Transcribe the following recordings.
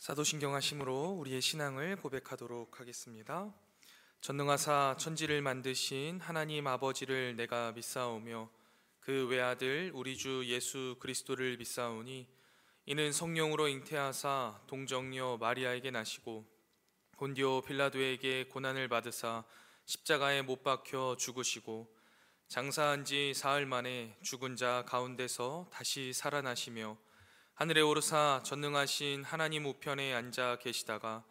사도신경하심으로 우리의 신앙을 고백하도록 하겠습니다. 전능하사 천지를 만드신 하나님 아버지를 내가 믿사오며 그 외아들 우리 주 예수 그리스도를 믿사오니 이는 성령으로 잉태하사 동정녀 마리아에게 나시고 본디오 빌라도에게 고난을 받으사 십자가에 못 박혀 죽으시고 장사한 지 사흘 만에 죽은 자 가운데서 다시 살아나시며 하늘에 오르사 전능하신 하나님 우편에 앉아 계시다가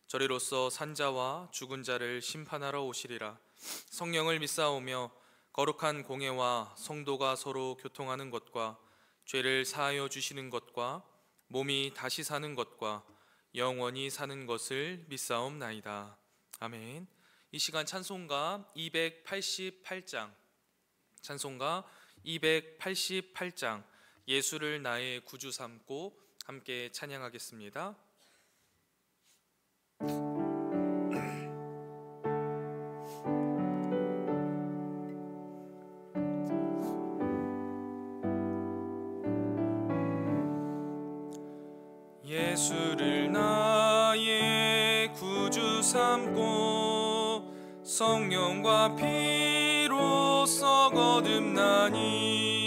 저리로서 산자와 죽은 자를 심판하러 오시리라. 성령을 믿사오며 거룩한 공예와 성도가 서로 교통하는 것과 죄를 사하여 주시는 것과 몸이 다시 사는 것과 영원히 사는 것을 믿사옵나이다. 아멘. 이 시간 찬송가 288장, 찬송가 288장 예수를 나의 구주 삼고 함께 찬양하겠습니다. 예수를 나의 구주 삼고 성령과 피로써 거듭나니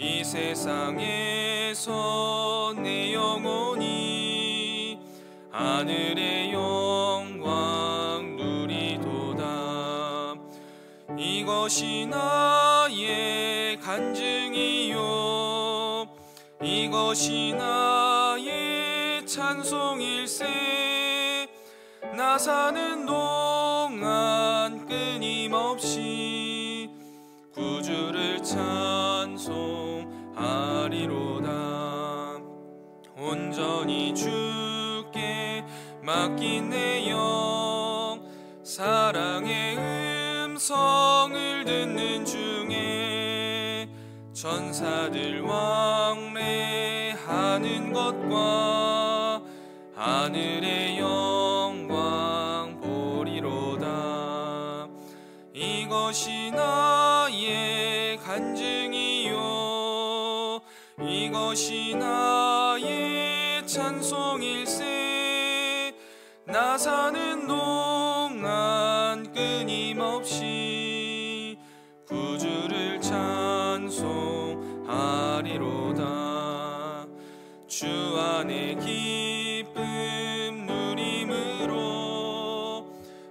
이 세상에서 내 영혼이 하늘의 영광 누리도다. 이것이 나의 간증이요 이것이 나의 찬송일세. 나 사는 동안 끊임없이 구주를 찬송하리로다. 온전히 주께 맡긴 내 영 사랑의 음성을 듣는 중에 천사들 왕래하는 것과 하늘의 영광 보리로다. 이것이 나의 간증이요 이것이 나의 찬송일세. 나 사는 동안 끊임없이 구주를 찬송하리로다. 주 안에 기쁨 누림으로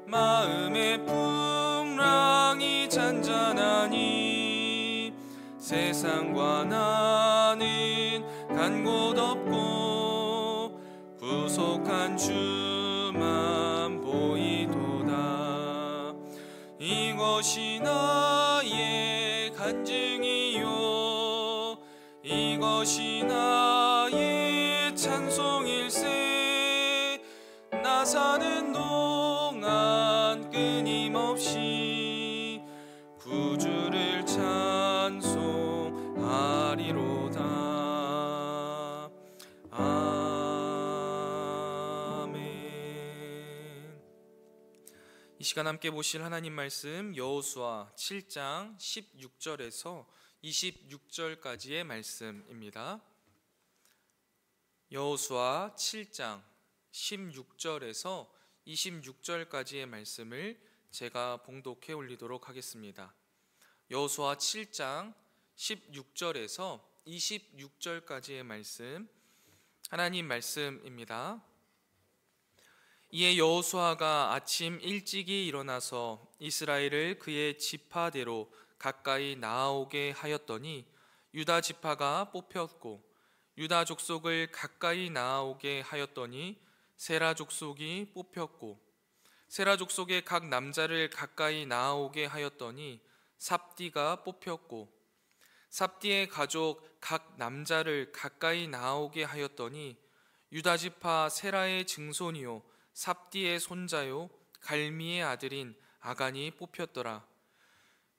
마음의 풍랑이 잔잔하니 세상과 나는 간 곳 없고 구속한 주만 보이도다. 이것이 나의 간증이요 이것이 나의 찬송일세. 나 사는 동안 끊임없이 구주를 찬송하리로다. 아멘. 이 시간 함께 보실 하나님 말씀 여호수아 7장 16절에서 26절까지의 말씀입니다. 여호수아 7장 16절에서 26절까지의 말씀을 제가 봉독해 올리도록 하겠습니다. 여호수아 7장 16절에서 26절까지의 말씀, 하나님 말씀입니다. 이에 여호수아가 아침 일찍이 일어나서 이스라엘을 그의 지파대로 가까이 나아오게 하였더니 유다 지파가 뽑혔고 유다 족속을 가까이 나아오게 하였더니 세라 족속이 뽑혔고 세라 족속의 각 남자를 가까이 나아오게 하였더니 삽디가 뽑혔고 삽디의 가족 각 남자를 가까이 나아오게 하였더니 유다 지파 세라의 증손이요 삽디의 손자요 갈미의 아들인 아간이 뽑혔더라.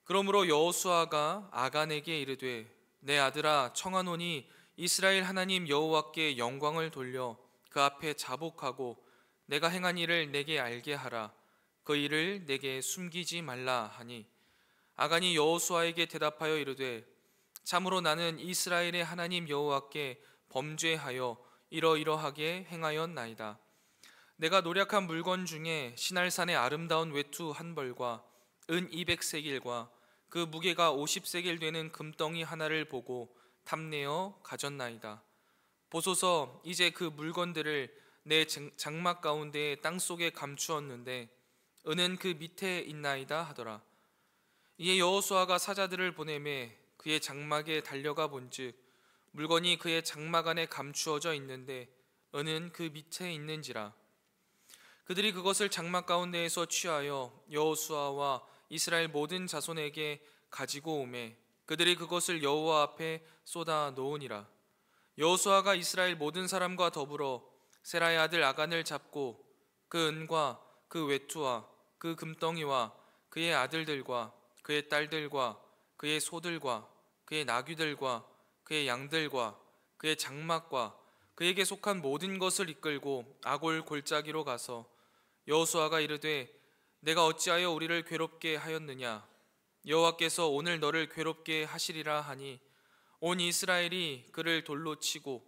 그러므로 여호수아가 아간에게 이르되 내 아들아 청하노니 이스라엘 하나님 여호와께 영광을 돌려 그 앞에 자복하고 내가 행한 일을 내게 알게 하라. 그 일을 내게 숨기지 말라 하니 아간이 여호수아에게 대답하여 이르되 참으로 나는 이스라엘의 하나님 여호와께 범죄하여 이러이러하게 행하였나이다. 내가 노력한 물건 중에 시날산의 아름다운 외투 한 벌과 은 200세겔과 그 무게가 50세겔 되는 금덩이 하나를 보고 탐내어 가졌나이다. 보소서, 이제 그 물건들을 내 장막 가운데 땅속에 감추었는데 은은 그 밑에 있나이다 하더라. 이에 여호수아가 사자들을 보내매 그의 장막에 달려가 본즉 물건이 그의 장막 안에 감추어져 있는데 은은 그 밑에 있는지라. 그들이 그것을 장막 가운데에서 취하여 여호수아와 이스라엘 모든 자손에게 가지고 오매 그들이 그것을 여호와 앞에 쏟아 놓으니라. 여호수아가 이스라엘 모든 사람과 더불어 세라의 아들 아간을 잡고 그 은과 그 외투와 그 금덩이와 그의 아들들과 그의 딸들과 그의 소들과 그의 나귀들과 그의 양들과 그의 장막과 그에게 속한 모든 것을 이끌고 아골 골짜기로 가서 여호수아가 이르되 내가 어찌하여 우리를 괴롭게 하였느냐. 여호와께서 오늘 너를 괴롭게 하시리라 하니 온 이스라엘이 그를 돌로 치고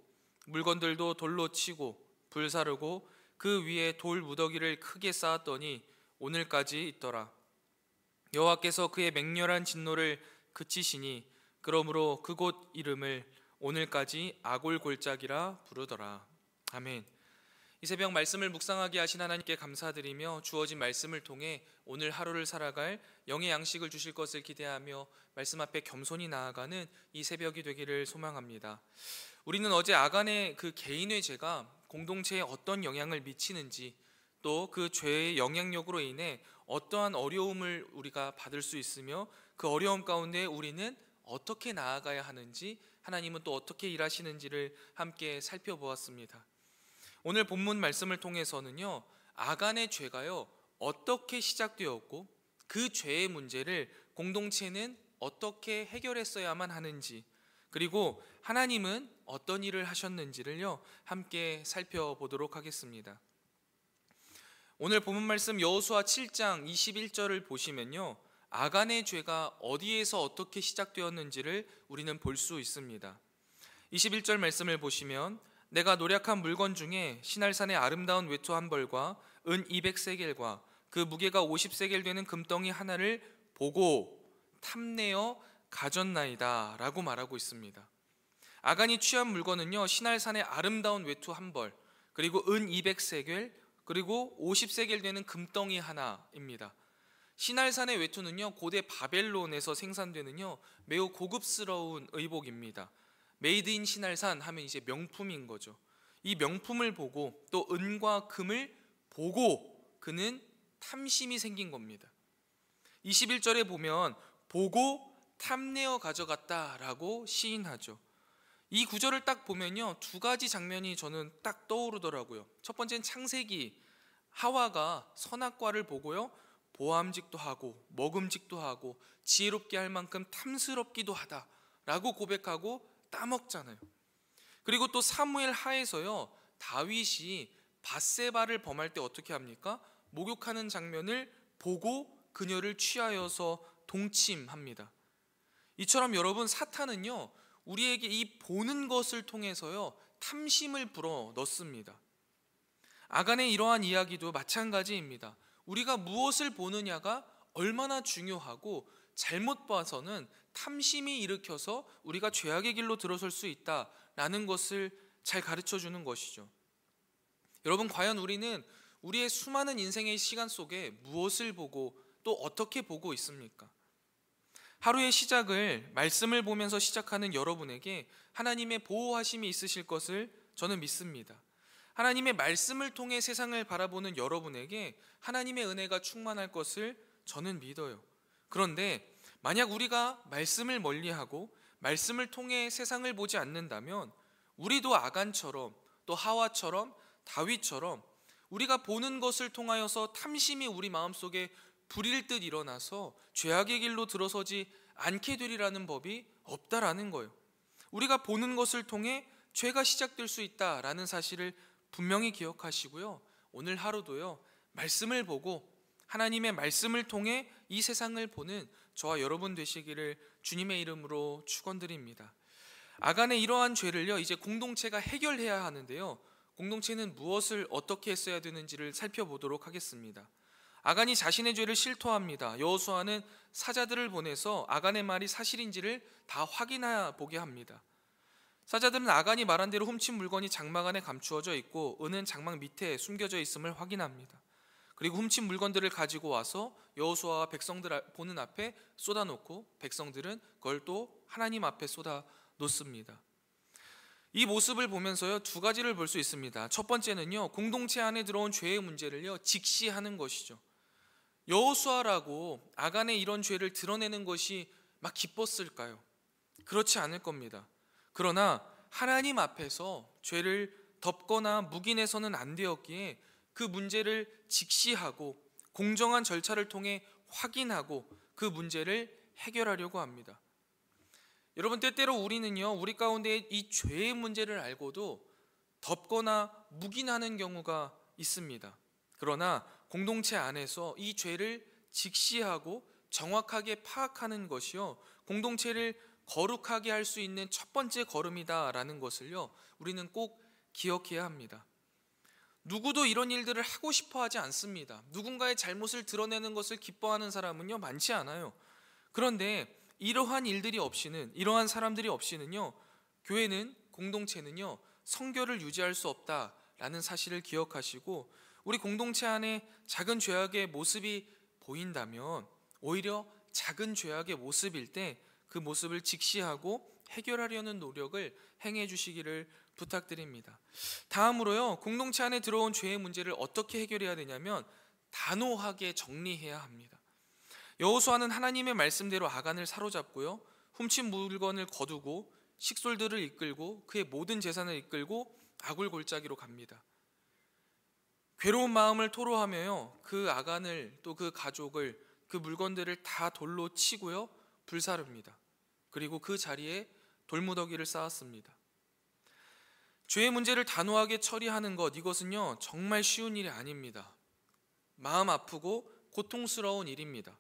물건들도 돌로 치고 불사르고 그 위에 돌 무더기를 크게 쌓았더니 오늘까지 있더라. 여호와께서 그의 맹렬한 진노를 그치시니 그러므로 그곳 이름을 오늘까지 아골 골짜기라 부르더라. 아멘. 이 새벽 말씀을 묵상하게 하신 하나님께 감사드리며 주어진 말씀을 통해 오늘 하루를 살아갈 영의 양식을 주실 것을 기대하며 말씀 앞에 겸손히 나아가는 이 새벽이 되기를 소망합니다. 우리는 어제 아간의 그 개인의 죄가 공동체에 어떤 영향을 미치는지, 또 그 죄의 영향력으로 인해 어떠한 어려움을 우리가 받을 수 있으며 그 어려움 가운데 우리는 어떻게 나아가야 하는지, 하나님은 또 어떻게 일하시는지를 함께 살펴보았습니다. 오늘 본문 말씀을 통해서는요, 아간의 죄가요 어떻게 시작되었고 그 죄의 문제를 공동체는 어떻게 해결했어야만 하는지, 그리고 하나님은 어떤 일을 하셨는지를요 함께 살펴보도록 하겠습니다. 오늘 본문 말씀 여호수아 7장 21절을 보시면요, 아간의 죄가 어디에서 어떻게 시작되었는지를 우리는 볼 수 있습니다. 21절 말씀을 보시면 내가 노력한 물건 중에 시날산의 아름다운 외투 한 벌과 은 200세겔과 그 무게가 50세겔 되는 금덩이 하나를 보고 탐내어 가졌나이다 라고 말하고 있습니다. 아간이 취한 물건은요, 시날산의 아름다운 외투 한 벌, 그리고 은 200세겔, 그리고 50세겔 되는 금덩이 하나입니다. 시날산의 외투는요, 고대 바벨론에서 생산되는요 매우 고급스러운 의복입니다. 메이드 인 시날산 하면 이제 명품인 거죠. 이 명품을 보고 또 은과 금을 보고 그는 탐심이 생긴 겁니다. 21절에 보면 보고 탐내어 가져갔다라고 시인하죠. 이 구절을 딱 보면요, 두 가지 장면이 저는 딱 떠오르더라고요. 첫 번째는 창세기, 하와가 선악과를 보고요 보암직도 하고 먹음직도 하고 지혜롭게 할 만큼 탐스럽기도 하다라고 고백하고 따먹잖아요. 그리고 또 사무엘 하에서요, 다윗이 밧세바를 범할 때 어떻게 합니까? 목욕하는 장면을 보고 그녀를 취하여서 동침합니다. 이처럼 여러분, 사탄은요 우리에게 이 보는 것을 통해서요 탐심을 불어 넣습니다. 아간의 이러한 이야기도 마찬가지입니다. 우리가 무엇을 보느냐가 얼마나 중요하고 잘못 봐서는 탐심이 일으켜서 우리가 죄악의 길로 들어설 수 있다라는 것을 잘 가르쳐 주는 것이죠. 여러분, 과연 우리는 우리의 수많은 인생의 시간 속에 무엇을 보고 또 어떻게 보고 있습니까? 하루의 시작을 말씀을 보면서 시작하는 여러분에게 하나님의 보호하심이 있으실 것을 저는 믿습니다. 하나님의 말씀을 통해 세상을 바라보는 여러분에게 하나님의 은혜가 충만할 것을 저는 믿어요. 그런데 만약 우리가 말씀을 멀리하고 말씀을 통해 세상을 보지 않는다면 우리도 아간처럼 또 하와처럼 다윗처럼 우리가 보는 것을 통하여서 탐심이 우리 마음속에 불일 듯 일어나서 죄악의 길로 들어서지 않게 되리라는 법이 없다라는 거예요. 우리가 보는 것을 통해 죄가 시작될 수 있다라는 사실을 분명히 기억하시고요, 오늘 하루도요 말씀을 보고 하나님의 말씀을 통해 이 세상을 보는 저와 여러분 되시기를 주님의 이름으로 축원드립니다. 아간의 이러한 죄를요 이제 공동체가 해결해야 하는데요, 공동체는 무엇을 어떻게 했어야 되는지를 살펴보도록 하겠습니다. 아간이 자신의 죄를 실토합니다. 여호수아는 사자들을 보내서 아간의 말이 사실인지를 다 확인해 보게 합니다. 사자들은 아간이 말한 대로 훔친 물건이 장막 안에 감추어져 있고 은은 장막 밑에 숨겨져 있음을 확인합니다. 그리고 훔친 물건들을 가지고 와서 여호수아와 백성들 보는 앞에 쏟아놓고 백성들은 그걸 또 하나님 앞에 쏟아 놓습니다. 이 모습을 보면서요 두 가지를 볼 수 있습니다. 첫 번째는요, 공동체 안에 들어온 죄의 문제를요 직시하는 것이죠. 여호수아라고 아간의 이런 죄를 드러내는 것이 막 기뻤을까요? 그렇지 않을 겁니다. 그러나 하나님 앞에서 죄를 덮거나 묵인해서는 안 되었기에 그 문제를 직시하고 공정한 절차를 통해 확인하고 그 문제를 해결하려고 합니다. 여러분, 때때로 우리는요 우리 가운데 이 죄의 문제를 알고도 덮거나 묵인하는 경우가 있습니다. 그러나 공동체 안에서 이 죄를 직시하고 정확하게 파악하는 것이요 공동체를 거룩하게 할 수 있는 첫 번째 걸음이다라는 것을요 우리는 꼭 기억해야 합니다. 누구도 이런 일들을 하고 싶어 하지 않습니다. 누군가의 잘못을 드러내는 것을 기뻐하는 사람은요 많지 않아요. 그런데 이러한 일들이 없이는, 이러한 사람들이 없이는요 교회는, 공동체는요 성결을 유지할 수 없다라는 사실을 기억하시고, 우리 공동체 안에 작은 죄악의 모습이 보인다면 오히려 작은 죄악의 모습일 때 그 모습을 직시하고 해결하려는 노력을 행해 주시기를 부탁드립니다. 다음으로요, 공동체 안에 들어온 죄의 문제를 어떻게 해결해야 되냐면 단호하게 정리해야 합니다. 여호수아는 하나님의 말씀대로 아간을 사로잡고요, 훔친 물건을 거두고 식솔들을 이끌고 그의 모든 재산을 이끌고 아굴 골짜기로 갑니다. 괴로운 마음을 토로하며요 그 아간을, 또 그 가족을, 그 물건들을 다 돌로 치고요 불사릅니다. 그리고 그 자리에 돌무더기를 쌓았습니다. 죄의 문제를 단호하게 처리하는 것, 이것은요 정말 쉬운 일이 아닙니다. 마음 아프고 고통스러운 일입니다.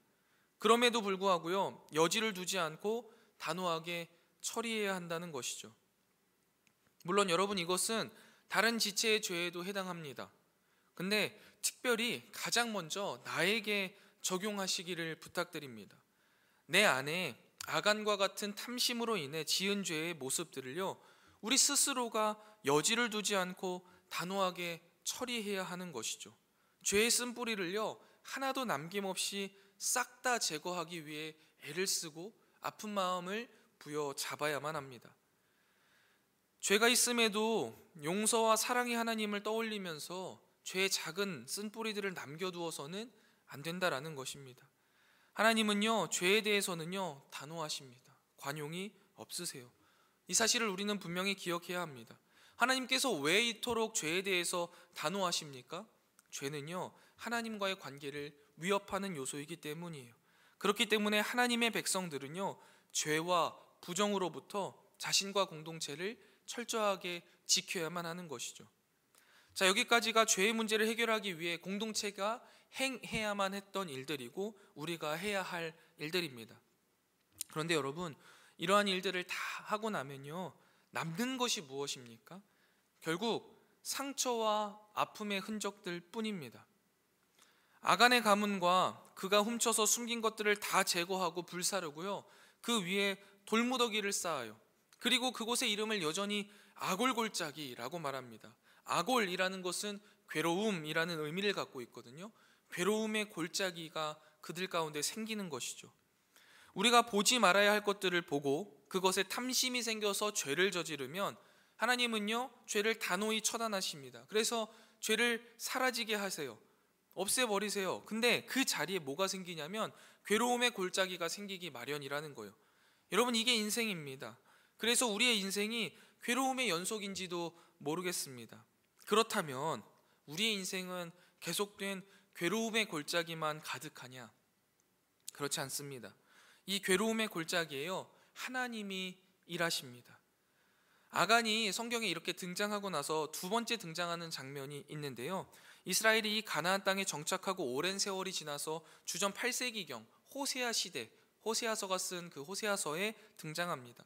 그럼에도 불구하고요 여지를 두지 않고 단호하게 처리해야 한다는 것이죠. 물론 여러분, 이것은 다른 지체의 죄에도 해당합니다. 근데 특별히 가장 먼저 나에게 적용하시기를 부탁드립니다. 내 안에 아간과 같은 탐심으로 인해 지은 죄의 모습들을요 우리 스스로가 여지를 두지 않고 단호하게 처리해야 하는 것이죠. 죄의 쓴뿌리를요 하나도 남김없이 싹 다 제거하기 위해 애를 쓰고 아픈 마음을 부여잡아야만 합니다. 죄가 있음에도 용서와 사랑의 하나님을 떠올리면서 죄의 작은 쓴뿌리들을 남겨두어서는 안 된다라는 것입니다. 하나님은요 죄에 대해서는요 단호하십니다. 관용이 없으세요. 이 사실을 우리는 분명히 기억해야 합니다. 하나님께서 왜 이토록 죄에 대해서 단호하십니까? 죄는요 하나님과의 관계를 위협하는 요소이기 때문이에요. 그렇기 때문에 하나님의 백성들은요 죄와 부정으로부터 자신과 공동체를 철저하게 지켜야만 하는 것이죠. 자, 여기까지가 죄의 문제를 해결하기 위해 공동체가 행해야만 했던 일들이고 우리가 해야 할 일들입니다. 그런데 여러분, 이러한 일들을 다 하고 나면요 남는 것이 무엇입니까? 결국 상처와 아픔의 흔적들 뿐입니다. 아간의 가문과 그가 훔쳐서 숨긴 것들을 다 제거하고 불사르고요 그 위에 돌무더기를 쌓아요. 그리고 그곳의 이름을 여전히 아골골짜기라고 말합니다. 아골이라는 것은 괴로움이라는 의미를 갖고 있거든요. 괴로움의 골짜기가 그들 가운데 생기는 것이죠. 우리가 보지 말아야 할 것들을 보고 그것에 탐심이 생겨서 죄를 저지르면 하나님은요 죄를 단호히 처단하십니다. 그래서 죄를 사라지게 하세요. 없애버리세요. 근데 그 자리에 뭐가 생기냐면 괴로움의 골짜기가 생기기 마련이라는 거예요. 여러분, 이게 인생입니다. 그래서 우리의 인생이 괴로움의 연속인지도 모르겠습니다. 그렇다면 우리의 인생은 계속된 괴로움의 골짜기만 가득하냐? 그렇지 않습니다. 이 괴로움의 골짜기에요 하나님이 일하십니다. 아간이 성경에 이렇게 등장하고 나서 두 번째 등장하는 장면이 있는데요, 이스라엘이 이 가나안 땅에 정착하고 오랜 세월이 지나서 주전 8세기경 호세아 시대, 호세아서가 쓴 그 호세아서에 등장합니다.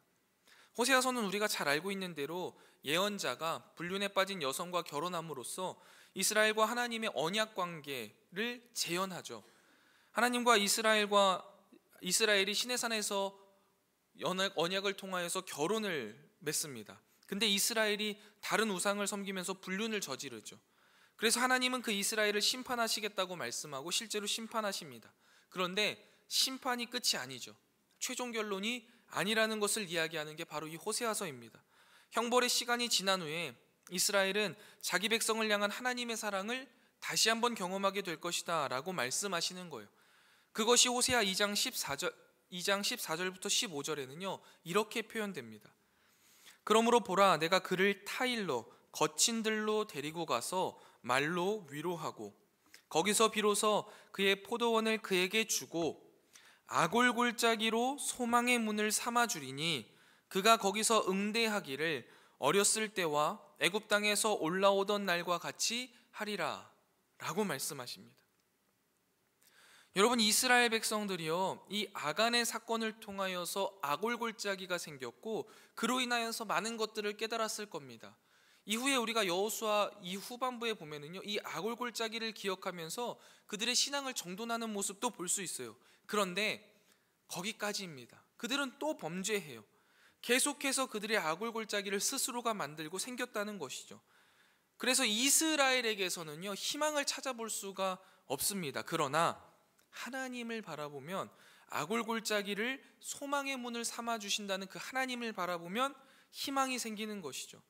호세아서는 우리가 잘 알고 있는 대로 예언자가 불륜에 빠진 여성과 결혼함으로써 이스라엘과 하나님의 언약 관계를 재현하죠. 하나님과 이스라엘이 시내산에서 언약을 통하여서 결혼을 맺습니다. 근데 이스라엘이 다른 우상을 섬기면서 불륜을 저지르죠. 그래서 하나님은 그 이스라엘을 심판하시겠다고 말씀하고 실제로 심판하십니다. 그런데 심판이 끝이 아니죠. 최종 결론이 아니라는 것을 이야기하는 게 바로 이 호세아서입니다. 형벌의 시간이 지난 후에 이스라엘은 자기 백성을 향한 하나님의 사랑을 다시 한번 경험하게 될 것이다 라고 말씀하시는 거예요. 그것이 호세아 2장 14절부터 15절에는요 이렇게 표현됩니다. 그러므로 보라, 내가 그를 타일로 거친 들로 데리고 가서 말로 위로하고 거기서 비로소 그의 포도원을 그에게 주고 아골골짜기로 소망의 문을 삼아 주리니 그가 거기서 응대하기를 어렸을 때와 애굽 땅에서 올라오던 날과 같이 하리라 라고 말씀하십니다. 여러분, 이스라엘 백성들이요 이 아간의 사건을 통하여서 아골골짜기가 생겼고 그로 인하여서 많은 것들을 깨달았을 겁니다. 이후에 우리가 여호수아 이 후반부에 보면은요 이 아골골짜기를 기억하면서 그들의 신앙을 정돈하는 모습도 볼 수 있어요. 그런데 거기까지입니다. 그들은 또 범죄해요. 계속해서 그들의 아골골짜기를 스스로가 만들고 생겼다는 것이죠. 그래서 이스라엘에게서는요 희망을 찾아볼 수가 없습니다. 그러나 하나님을 바라보면 아골골짜기를 소망의 문을 삼아 주신다는 그 하나님을 바라보면 희망이 생기는 것이죠.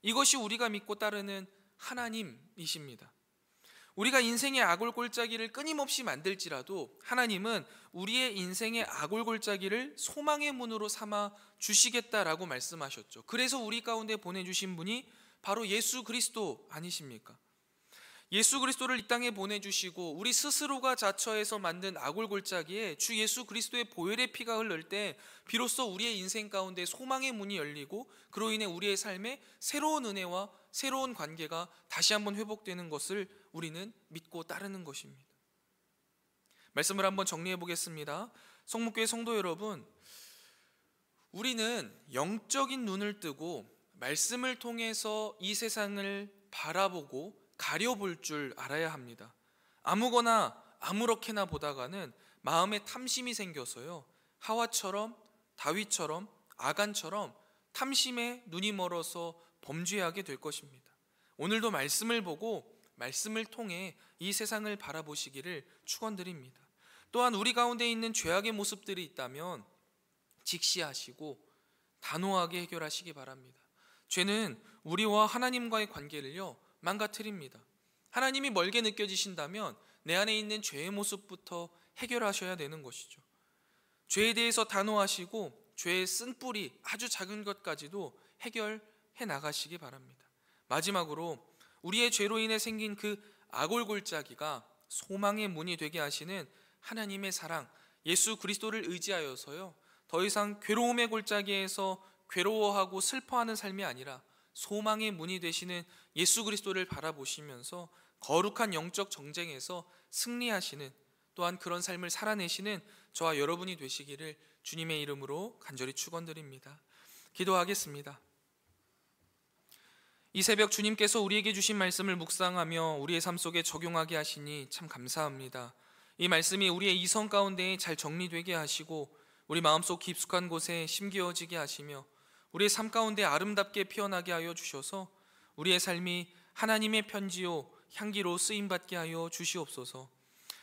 이것이 우리가 믿고 따르는 하나님이십니다. 우리가 인생의 아골골짜기를 끊임없이 만들지라도 하나님은 우리의 인생의 아골골짜기를 소망의 문으로 삼아 주시겠다라고 말씀하셨죠. 그래서 우리 가운데 보내주신 분이 바로 예수 그리스도 아니십니까? 예수 그리스도를 이 땅에 보내주시고 우리 스스로가 자처해서 만든 아골골짜기에 주 예수 그리스도의 보혈의 피가 흘릴 때 비로소 우리의 인생 가운데 소망의 문이 열리고 그로 인해 우리의 삶에 새로운 은혜와 새로운 관계가 다시 한번 회복되는 것을 우리는 믿고 따르는 것입니다. 말씀을 한번 정리해 보겠습니다. 성목교회 성도 여러분, 우리는 영적인 눈을 뜨고 말씀을 통해서 이 세상을 바라보고 가려볼 줄 알아야 합니다. 아무거나 아무렇게나 보다가는 마음에 탐심이 생겨서요 하와처럼 다윗처럼 아간처럼 탐심에 눈이 멀어서 범죄하게 될 것입니다. 오늘도 말씀을 보고 말씀을 통해 이 세상을 바라보시기를 축원드립니다. 또한 우리 가운데 있는 죄악의 모습들이 있다면 직시하시고 단호하게 해결하시기 바랍니다. 죄는 우리와 하나님과의 관계를요 망가뜨립니다. 하나님이 멀게 느껴지신다면 내 안에 있는 죄의 모습부터 해결하셔야 되는 것이죠. 죄에 대해서 단호하시고 죄의 쓴뿌리 아주 작은 것까지도 해결해 나가시기 바랍니다. 마지막으로 우리의 죄로 인해 생긴 그 아골골짜기가 소망의 문이 되게 하시는 하나님의 사랑 예수 그리스도를 의지하여서요 더 이상 괴로움의 골짜기에서 괴로워하고 슬퍼하는 삶이 아니라 소망의 문이 되시는 예수 그리스도를 바라보시면서 거룩한 영적 정쟁에서 승리하시는 또한 그런 삶을 살아내시는 저와 여러분이 되시기를 주님의 이름으로 간절히 축원드립니다. 기도하겠습니다. 이 새벽 주님께서 우리에게 주신 말씀을 묵상하며 우리의 삶 속에 적용하게 하시니 참 감사합니다. 이 말씀이 우리의 이성 가운데 잘 정리되게 하시고 우리 마음속 깊숙한 곳에 심기어지게 하시며 우리의 삶 가운데 아름답게 피어나게 하여 주셔서 우리의 삶이 하나님의 편지요 향기로 쓰임받게 하여 주시옵소서.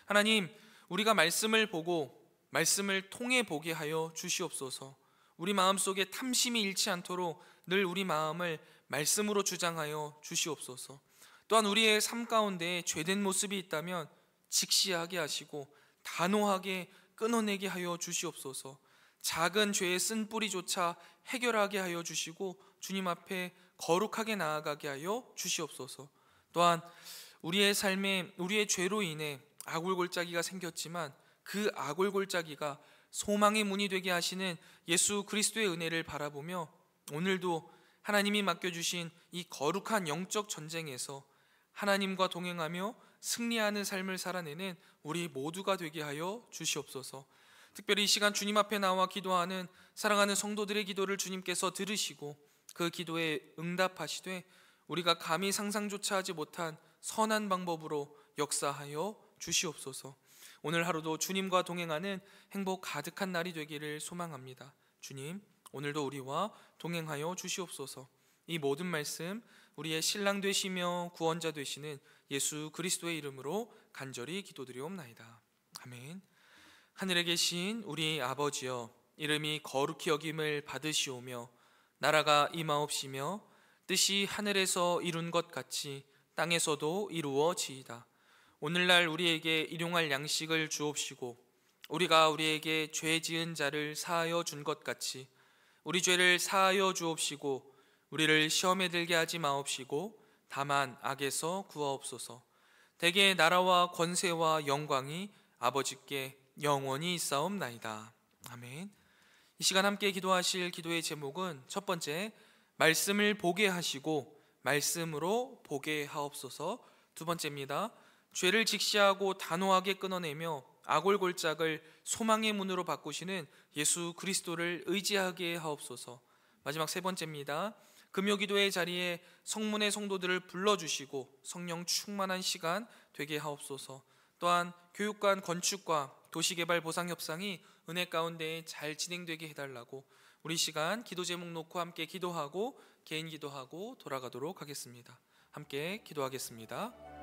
하나님, 우리가 말씀을 보고 말씀을 통해 보게 하여 주시옵소서. 우리 마음속에 탐심이 잃지 않도록 늘 우리 마음을 말씀으로 주장하여 주시옵소서. 또한 우리의 삶 가운데 죄된 모습이 있다면 직시하게 하시고 단호하게 끊어내게 하여 주시옵소서. 작은 죄의 쓴뿌리조차 해결하게 하여 주시고 주님 앞에 거룩하게 나아가게 하여 주시옵소서. 또한 우리의 삶에 우리의 죄로 인해 아골골짜기가 생겼지만 그 아골골짜기가 소망의 문이 되게 하시는 예수 그리스도의 은혜를 바라보며 오늘도 하나님이 맡겨주신 이 거룩한 영적 전쟁에서 하나님과 동행하며 승리하는 삶을 살아내는 우리 모두가 되게 하여 주시옵소서. 특별히 이 시간 주님 앞에 나와 기도하는 사랑하는 성도들의 기도를 주님께서 들으시고 그 기도에 응답하시되 우리가 감히 상상조차 하지 못한 선한 방법으로 역사하여 주시옵소서. 오늘 하루도 주님과 동행하는 행복 가득한 날이 되기를 소망합니다. 주님, 오늘도 우리와 동행하여 주시옵소서. 이 모든 말씀 우리의 신랑 되시며 구원자 되시는 예수 그리스도의 이름으로 간절히 기도드리옵나이다. 아멘. 하늘에 계신 우리 아버지여, 이름이 거룩히 여김을 받으시오며 나라가 임하옵시며 뜻이 하늘에서 이룬 것 같이 땅에서도 이루어지이다. 오늘날 우리에게 일용할 양식을 주옵시고 우리가 우리에게 죄 지은 자를 사하여 준 것 같이 우리 죄를 사하여 주옵시고 우리를 시험에 들게 하지 마옵시고 다만 악에서 구하옵소서. 대개 나라와 권세와 영광이 아버지께 영원히 있사옵나이다. 아멘. 이 시간 함께 기도하실 기도의 제목은 첫 번째, 말씀을 보게 하시고 말씀으로 보게 하옵소서. 두 번째입니다. 죄를 직시하고 단호하게 끊어내며 아골골짝을 소망의 문으로 바꾸시는 예수 그리스도를 의지하게 하옵소서. 마지막 세 번째입니다. 금요기도의 자리에 성문의 성도들을 불러주시고 성령 충만한 시간 되게 하옵소서. 또한 교육관 건축과 도시개발 보상 협상이 은혜 가운데 잘 진행되게 해달라고 우리 시간 기도 제목 놓고 함께 기도하고 개인 기도하고 돌아가도록 하겠습니다. 함께 기도하겠습니다.